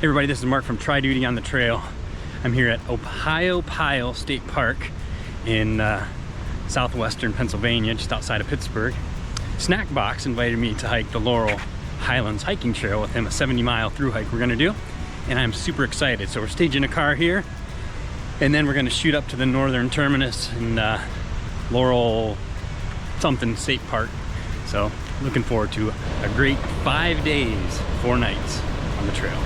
everybody, this is Mark from Tri Duty on the Trail. I'm here at Ohiopyle State Park in southwestern Pennsylvania, just outside of Pittsburgh. Snackbox invited me to hike the Laurel Highlands hiking trail with him, a 70-mile through hike we're gonna do, and I'm super excited. So we're staging a car here, and then we're gonna shoot up to the northern terminus in Laurel something State Park. So looking forward to a great 5 days, 4 nights on the trail.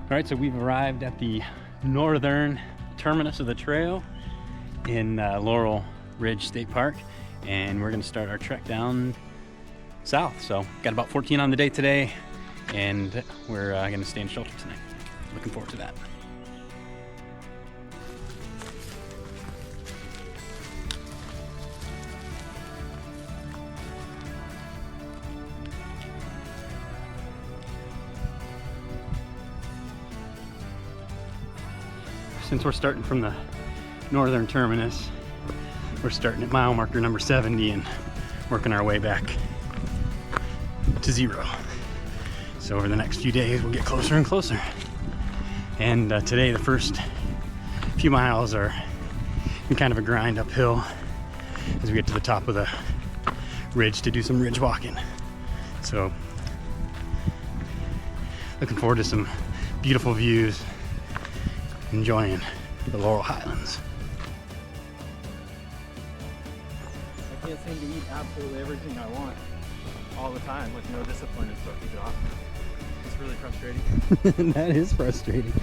All right, so we've arrived at the northern terminus of the trail in Laurel Ridge State Park, and we're gonna start our trek down south. So got about 14 on the day today, and we're gonna stay in shelter tonight. Looking forward to that. Since we're starting from the northern terminus, we're starting at mile marker number 70 and working our way back to 0. So over the next few days, we'll get closer and closer. And today, the first few miles are in kind of a grind uphill as we get to the top of the ridge to do some ridge walking. So looking forward to some beautiful views, enjoying the Laurel Highlands. I can't seem to eat absolutely everything I want all the time with no discipline and stuff. Keep it off. It's really frustrating. That is frustrating.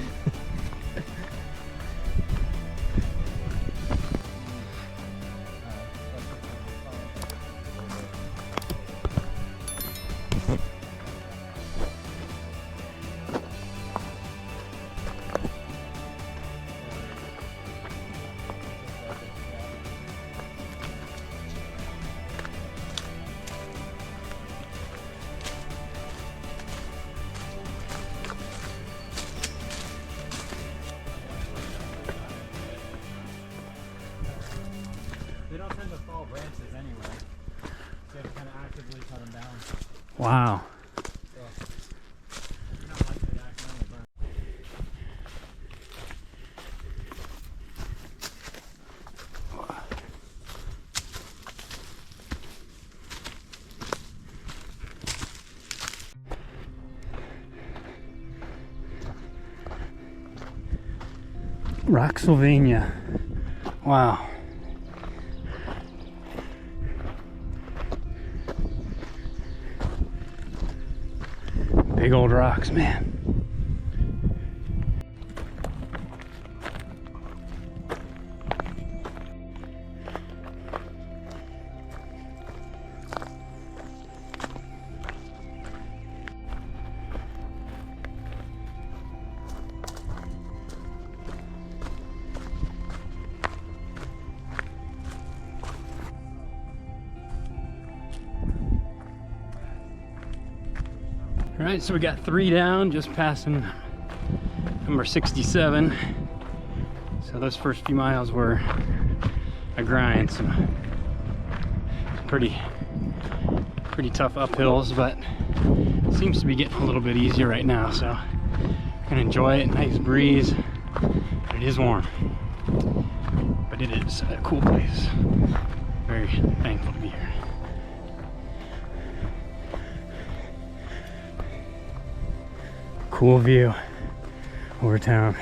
They don't tend to fall branches anyway. So you have to kind of actively cut them down. Wow. So you're not likely to accidentally burn. Rocksylvania. Wow. Big old rocks, man. All right, so we got 3 down, just passing number 67. So those first few miles were a grind, some pretty tough uphills, but it seems to be getting a little bit easier right now. So I'm gonna enjoy it. Nice breeze, but it is warm. But it is a cool place. Very thankful to be here. Cool view over town.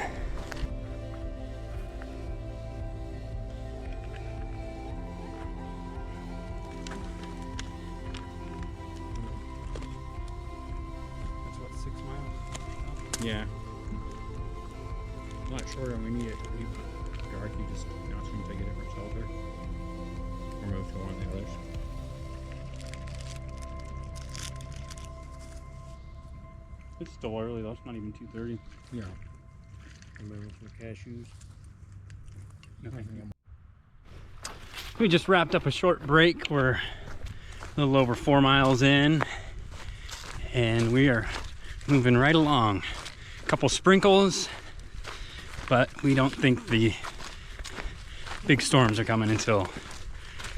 That's what, 6 miles? Yeah. A lot shorter than we need it to be. Dark, you just seem to take a different shelter. Or move to one of the others. It's still early though, it's not even 2:30. Yeah. Remove some cashews. Okay. We just wrapped up a short break. We're a little over 4 miles in, and we are moving right along. A couple sprinkles, but we don't think the big storms are coming until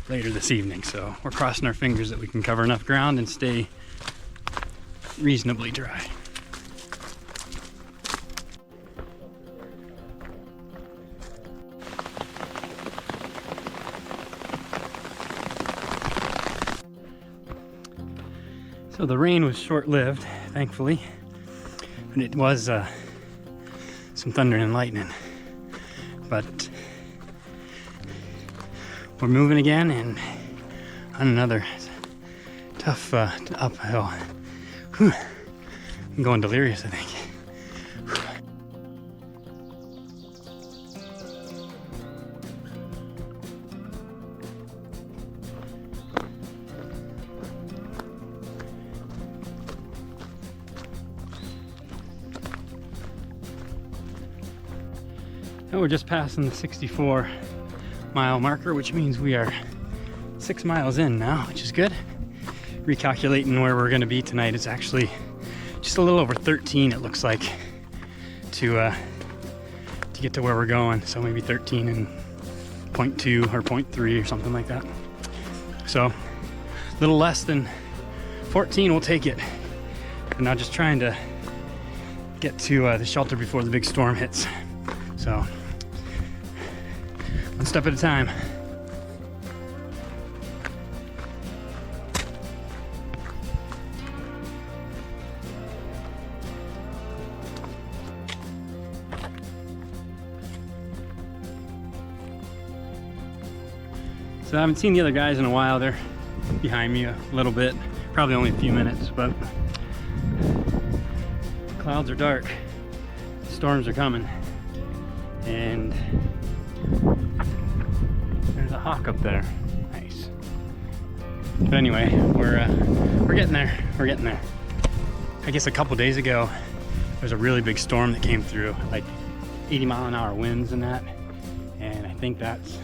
later this evening. So we're crossing our fingers that we can cover enough ground and stay reasonably dry. So the rain was short-lived, thankfully, and it was some thunder and lightning. But we're moving again and on another tough uphill. Whew. I'm going delirious, I think. And we're just passing the 64-mile marker, which means we are 6 miles in now, which is good. Recalculating where we're going to be tonight, it's actually just a little over 13, it looks like, to get to where we're going. So maybe 13 and 0.2 or 0.3 or something like that. So a little less than 14, we'll take it. We're now just trying to get to the shelter before the big storm hits. So one step at a time. So I haven't seen the other guys in a while. They're behind me a little bit, probably only a few minutes, but the clouds are dark, storms are coming, and there's a hawk up there. Nice. But anyway, we're getting there. We're getting there. I guess a couple days ago, there was a really big storm that came through, like 80-mile-an-hour winds and that, and I think that's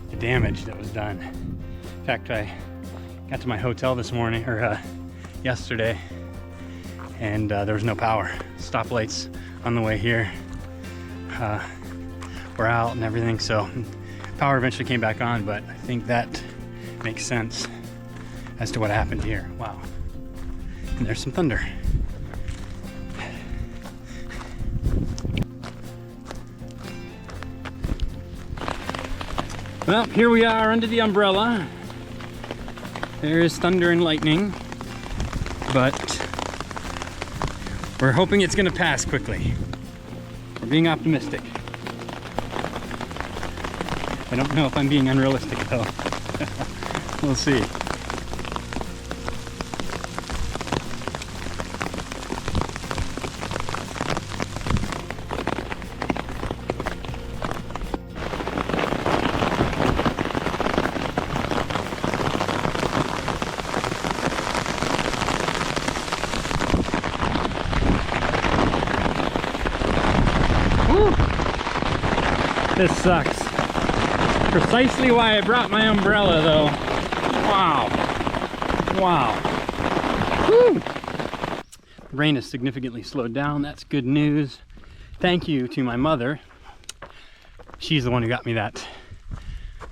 the damage that was done. In fact, I got to my hotel this morning, or yesterday, and there was no power. Stoplights on the way here were out and everything, so power eventually came back on, but I think that makes sense as to what happened here. Wow. And there's some thunder. Well, here we are under the umbrella. There is thunder and lightning, but we're hoping it's going to pass quickly. We're being optimistic. I don't know if I'm being unrealistic though. We'll see. This sucks. Precisely why I brought my umbrella though. Wow. Wow. Woo. The rain has significantly slowed down. That's good news. Thank you to my mother. She's the one who got me that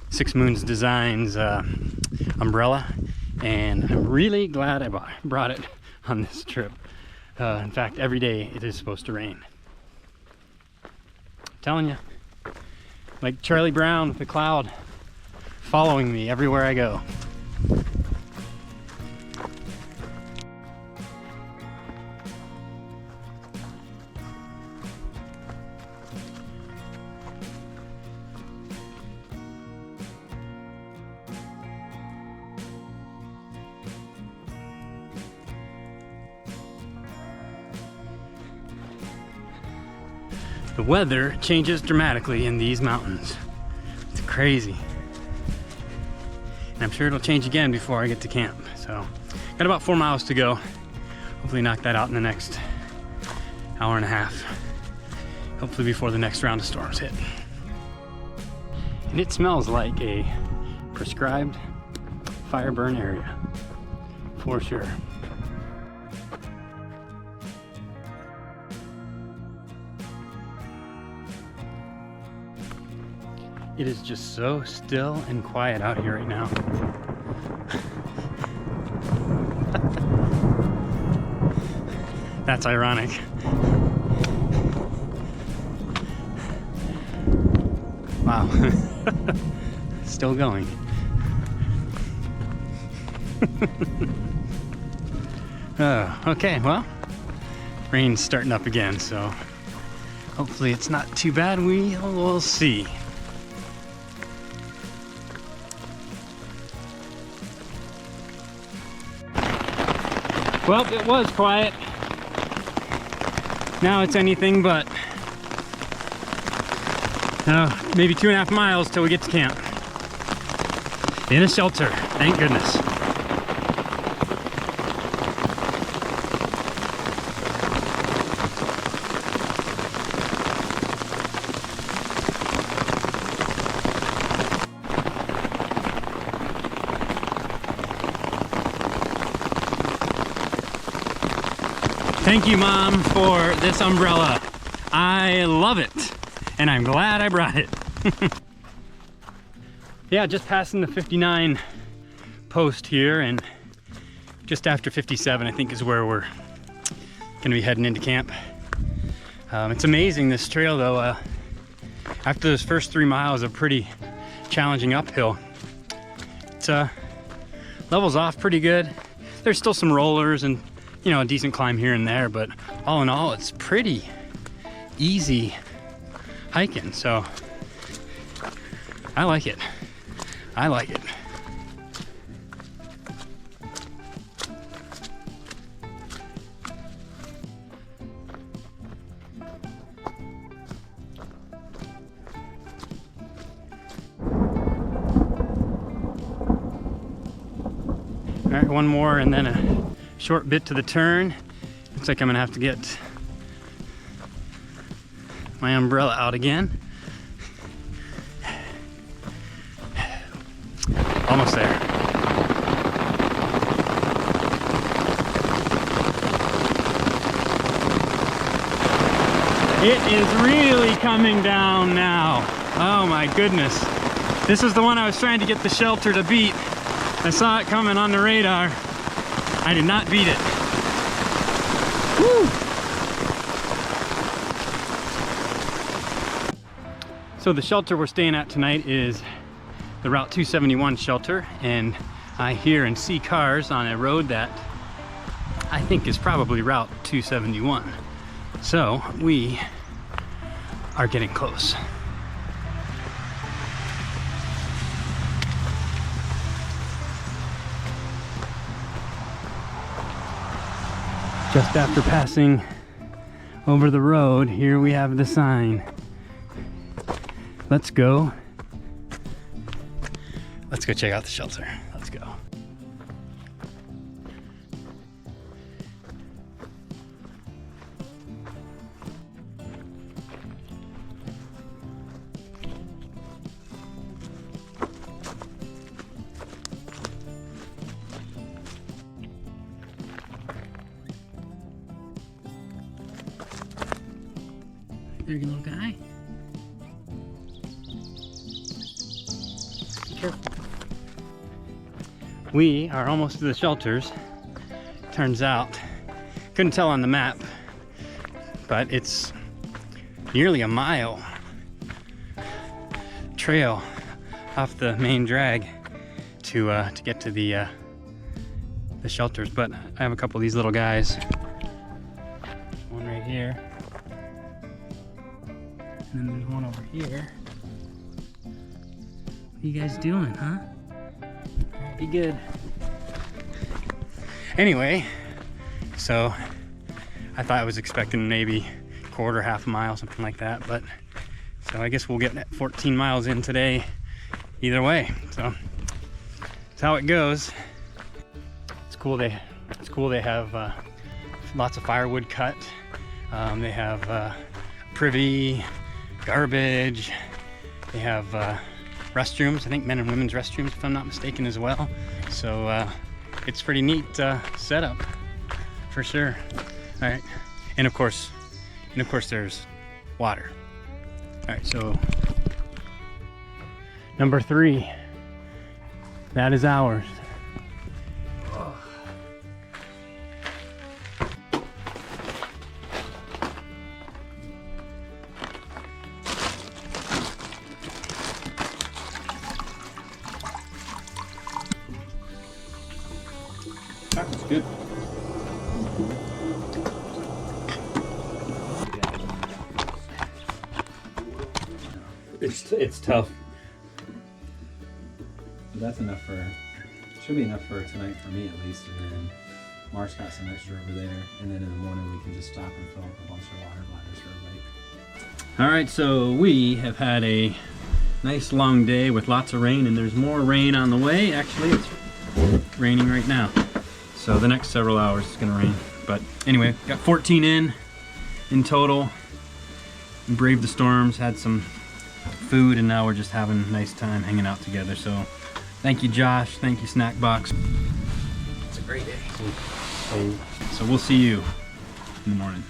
Six Moons Designs umbrella, and I'm really glad I brought it on this trip. In fact, every day it is supposed to rain. I'm telling you. Like Charlie Brown with the cloud following me everywhere I go. The weather changes dramatically in these mountains. It's crazy. And I'm sure it'll change again before I get to camp. So, got about 4 miles to go. Hopefully knock that out in the next hour and a half. Hopefully before the next round of storms hit. And it smells like a prescribed fire burn area, for sure. It is just so still and quiet out here right now. That's ironic. Wow. Still going. Okay, well, rain's starting up again, so hopefully it's not too bad. We'll see. Well, it was quiet. Now it's anything but. Maybe 2.5 miles till we get to camp. In a shelter, thank goodness. Thank you, Mom, for this umbrella. I love it, and I'm glad I brought it. Yeah, just passing the 59 post here, and just after 57, I think, is where we're gonna be heading into camp. It's amazing, this trail, though. After those first 3 miles of pretty challenging uphill, it levels off pretty good. There's still some rollers and, you know, a decent climb here and there, but all in all, it's pretty easy hiking, so I like it. I like it. All right, one more and then a short bit to the turn. Looks like I'm gonna have to get my umbrella out again. Almost there. It is really coming down now. Oh my goodness. This is the one I was trying to get the shelter to beat. I saw it coming on the radar. I did not beat it. Woo! So the shelter we're staying at tonight is the Route 271 shelter, and I hear and see cars on a road that I think is probably Route 271. So we are getting close. Just after passing over the road, here we have the sign. Let's go. Let's go check out the shelter. Let's go. There you go, little guy. Be careful. We are almost to the shelters. Turns out, couldn't tell on the map, but it's nearly a mile trail off the main drag to get to the shelters. But I have a couple of these little guys. One right here. And then there's one over here. What are you guys doing, huh? Be good. Anyway, so I thought I was expecting maybe quarter, half a mile, something like that. But so I guess we'll get 14 miles in today either way. So that's how it goes. It's cool. They have lots of firewood cut. They have privy, garbage. They have restrooms, I think men and women's restrooms if I'm not mistaken as well. So it's pretty neat setup for sure. All right, and of course there's water. All right, so Number 3. That is ours. That's good. It's tough. That's enough for, should be enough for tonight for me at least, and then Mark's got some extra over there, and then in the morning we can just stop and fill up a bunch of water bladders for everybody. All right, so we have had a nice long day with lots of rain, and there's more rain on the way. Actually, it's raining right now. So the next several hours it's gonna rain. But anyway, got 14 in total. We braved the storms, had some food, and now we're just having a nice time hanging out together. So thank you, Josh. Thank you, Snack Box. It's a great day. So we'll see you in the morning.